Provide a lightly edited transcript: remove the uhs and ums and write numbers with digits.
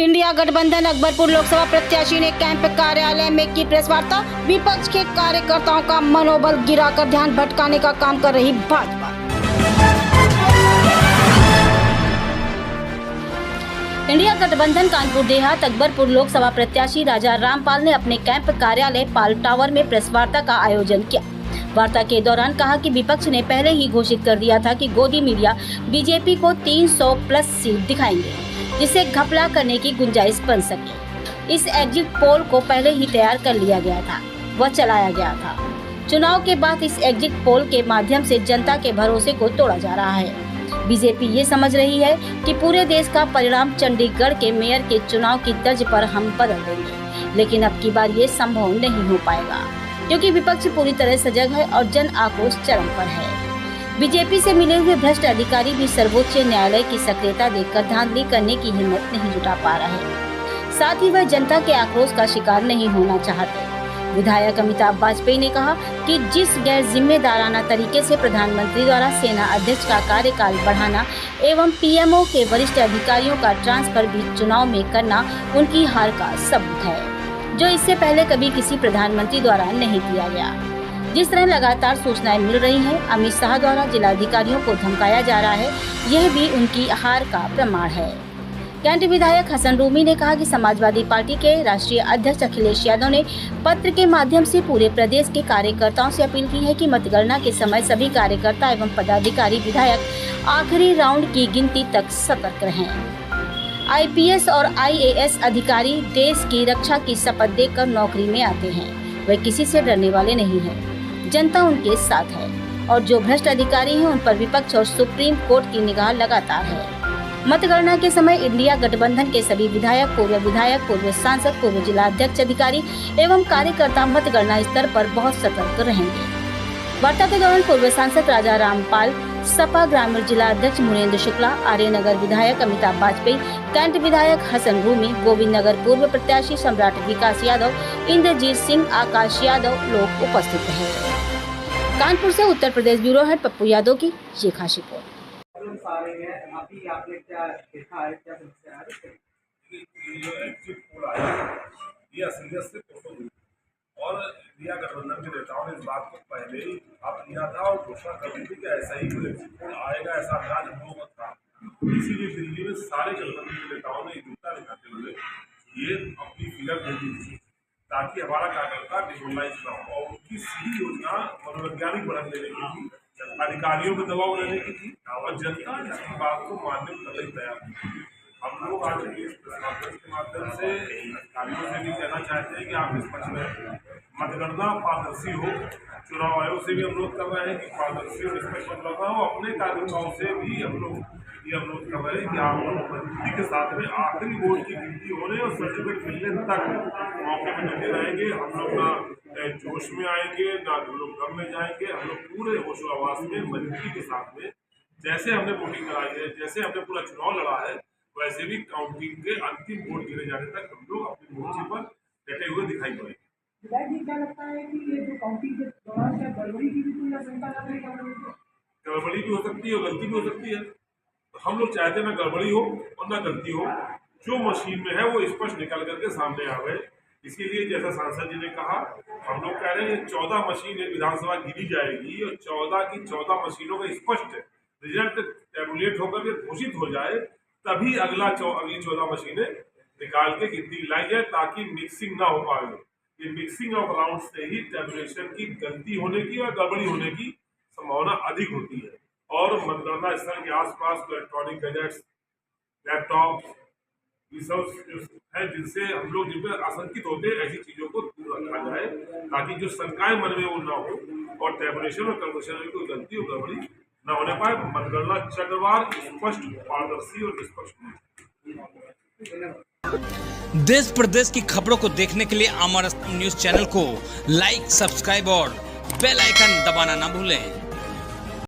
India गठबंधन अकबरपुर लोकसभा प्रत्याशी ने कैंप कार्यालय में की प्रेस वार्ता। विपक्ष के कार्यकर्ताओं का मनोबल गिराकर ध्यान भटकाने का काम कर रही भाजपा। इंडिया गठबंधन कानपुर देहात अकबरपुर लोकसभा प्रत्याशी राजा रामपाल ने अपने कैंप कार्यालय पाल टावर में प्रेस वार्ता का आयोजन किया। वार्ता के दौरान कहा कि विपक्ष ने पहले ही घोषित कर दिया था कि गोदी मीडिया बीजेपी को 300 प्लस सीट दिखाएंगे, जिससे घपला करने की गुंजाइश बन सके। इस एग्जिट पोल को पहले ही तैयार कर लिया गया था, वह चलाया गया था। चुनाव के बाद इस एग्जिट पोल के माध्यम से जनता के भरोसे को तोड़ा जा रहा है। बीजेपी ये समझ रही है कि पूरे देश का परिणाम चंडीगढ़ के मेयर के चुनाव की तर्ज पर हम बदल देंगे, लेकिन अब की बार ये संभव नहीं हो पाएगा, क्योंकि विपक्ष पूरी तरह सजग है और जन आक्रोश चरम पर है। बीजेपी से मिले हुए भ्रष्ट अधिकारी भी सर्वोच्च न्यायालय की सक्रियता देखकर धांधली करने की हिम्मत नहीं जुटा पा रहे। साथ ही वह जनता के आक्रोश का शिकार नहीं होना चाहते। विधायक अमिताभ वाजपेयी ने कहा कि जिस गैर जिम्मेदाराना तरीके से प्रधानमंत्री द्वारा सेना अध्यक्ष का कार्यकाल बढ़ाना एवं पीएमओ के वरिष्ठ अधिकारियों का ट्रांसफर भी चुनाव में करना उनकी हार का सबूत है, जो इससे पहले कभी किसी प्रधानमंत्री द्वारा नहीं किया गया। जिस तरह लगातार सूचनाएं मिल रही हैं, अमित शाह द्वारा जिलाधिकारियों को धमकाया जा रहा है, यह भी उनकी हार का प्रमाण है। कैंट विधायक हसन रूमी ने कहा कि समाजवादी पार्टी के राष्ट्रीय अध्यक्ष अखिलेश यादव ने पत्र के माध्यम से पूरे प्रदेश के कार्यकर्ताओं से अपील की है कि मतगणना के समय सभी कार्यकर्ता एवं पदाधिकारी विधायक आखिरी राउंड की गिनती तक सतर्क रहें। आईपीएस और आईएएस अधिकारी देश की रक्षा की शपथ देकर नौकरी में आते हैं, वे किसी से डरने वाले नहीं हैं। जनता उनके साथ है और जो भ्रष्ट अधिकारी हैं उन पर विपक्ष और सुप्रीम कोर्ट की निगाह लगातार है। मतगणना के समय इंडिया गठबंधन के सभी विधायक, पूर्व सांसद, पूर्व जिला अध्यक्ष, अधिकारी एवं कार्यकर्ता मतगणना स्तर पर बहुत सतर्क रहेंगे। वार्ता के दौरान पूर्व सांसद राजा रामपाल, सपा ग्रामीण जिला अध्यक्ष मुनेंद्र शुक्ला, आर्यनगर विधायक अमिताभ वाजपेयी, कैंट विधायक हसन रूमी, गोविंद नगर पूर्व प्रत्याशी सम्राट विकास यादव, इंद्रजीत सिंह, आकाश यादव लोग उपस्थित रहे। कानपुर से उत्तर प्रदेश ब्यूरो हेड पप्पू यादव की ये खास रिपोर्ट। आपने क्या देखा है, क्या समस्या है? ये असलियत से तो दूर और इंडिया गठबंधन के नेताओं ने इस बात को पहले ही आप किया था और घोषणा कर दी थी कि ऐसा ही कोई एग्जिट पोल आएगा, ऐसा अंदाज हम लोगों का था। इसीलिए दिल्ली में सारे गठबंधन के नेताओं ने एकजुटता दिखाते हुए ये अपनी फिगर दे दी थी, ताकि हमारा कार्यकर्ता डिमोरलाइज ना हो। और उनकी सीधी योजना मनोवैज्ञानिक बढ़त लेने की थी, अधिकारियों को दबाव लेने की थी और जनता इसकी बात को मानने को तैयार थी। हम लोग आज इस कॉन्फ्रेंस के माध्यम से अधिकारियों से भी कहना चाहते हैं कि आप इस पक्ष में मतगणना पारदर्शी हो। चुनाव आयोग से भी अनुरोध कर रहे हैं कि पारदर्शी और निष्पक्ष मतगणना हो। अपने कार्यकर्ताओं से भी हम लोग ये अनुरोध कर रहे हैं कि आप लोग के साथ में आखिरी वोट की गिनती होने और सर्टिफिकेट मिलने तक मौके पर डटे रहेंगे। हम लोग ना जोश में आएंगे, ना हम लोग गम में जाएंगे। हम लोग पूरे होशो हवास में मजबूती के साथ में, जैसे हमने वोटिंग कराई है, जैसे हमने पूरा चुनाव लड़ा है, वैसे भी काउंटिंग के अंतिम वोट गिने जाने तक हम लोग अपनी मोर्चे पर डटे हुए दिखाई पड़ेंगे। क्या लगता है कि ये जो काउंटिंग के दौरान क्या गड़बड़ी की भी कोई आशंका लग रही है? गड़बड़ी भी हो सकती है और गलती भी हो सकती है। हम लोग चाहते हैं ना गड़बड़ी हो और ना गलती हो, जो मशीन में है वो स्पष्ट निकल करके सामने आवे। इसके लिए जैसा सांसद जी ने कहा, हम लोग कह रहे हैं 14 मशीन विधानसभा गिनी जाएगी और 14 की 14 मशीनों का स्पष्ट रिजल्ट टैबुलेट होकर के घोषित हो जाए, तभी अगली 14 मशीनें निकाल के गिनती लाई जाए, ताकि मिक्सिंग ना हो पाए। ये मिक्सिंग ऑफ राउंड से ही टैबुलेशन की गलती होने की और गड़बड़ी होने की संभावना अधिक होती है। और मतगणना स्थल के आसपास इलेक्ट्रॉनिक गैजेट्स, लैपटॉप, ये सब है जिनसे हम लोग जिन पर आशंकित होते हैं, ऐसी चीज़ों को दूर रखा जाए, ताकि जो शंकाएं मन में वो ना हो और टैबुलेशन और कैलकुलेशन में कोई गलती और गड़बड़ी न होने पाए। मतगणना चक्रवार स्पष्ट, पारदर्शी और निष्पक्ष। देश प्रदेश की खबरों को देखने के लिए अमर न्यूज चैनल को लाइक, सब्सक्राइब और बेल आइकन दबाना ना भूलें।